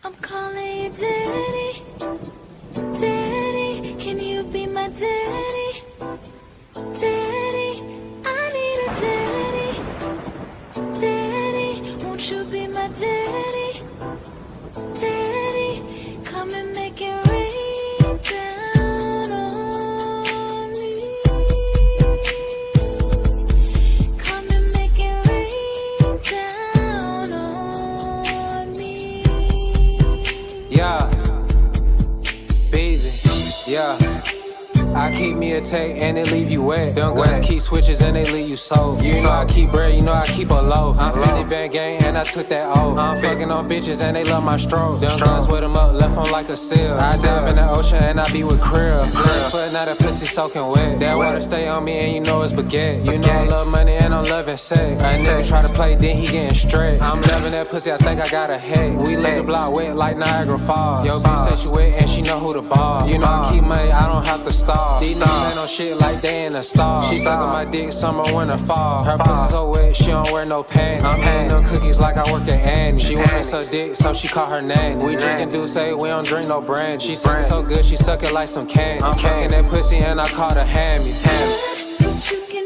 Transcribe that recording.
I'm calling you daddy, daddy, can you be my daddy, daddy, I need a daddy, daddy, won't you be my daddy, daddy, come and make it rain down on me, come and make it rain down on me. Yeah, BeezyB, yeah. I keep me a take and it leave you wet. Them guns keep switches and they leave you soaked. You know I keep bread, you know I keep a low. I'm 50 band gang and I took that O. I'm fucking on bitches and they love my stroke. Them guns with them up, left them like a seal. I dive in the ocean and I be with krill. Foot now that pussy soaking wet. That water stay on me and you know it's baguette. You know I love money and I'm loving sex. A nigga try to play, then he getting straight. I'm loving that pussy, I think I got a head. We let the block wet like Niagara Falls. Yo, bitch said she wet and she know who to ball. You know I keep money, I don't have to starve. These niggas ain't no shit like they in a star. She sucking my dick summer, winter, fall. Her pussy so wet, she don't wear no pants. I'm eating them cookies like I work at Annie. She wanted suck dick, so she call her name. We drinking Douce, we don't drink no brand. She suck it so good, she suck it like some candy. I'm fucking that pussy and I call her Hammy. But you can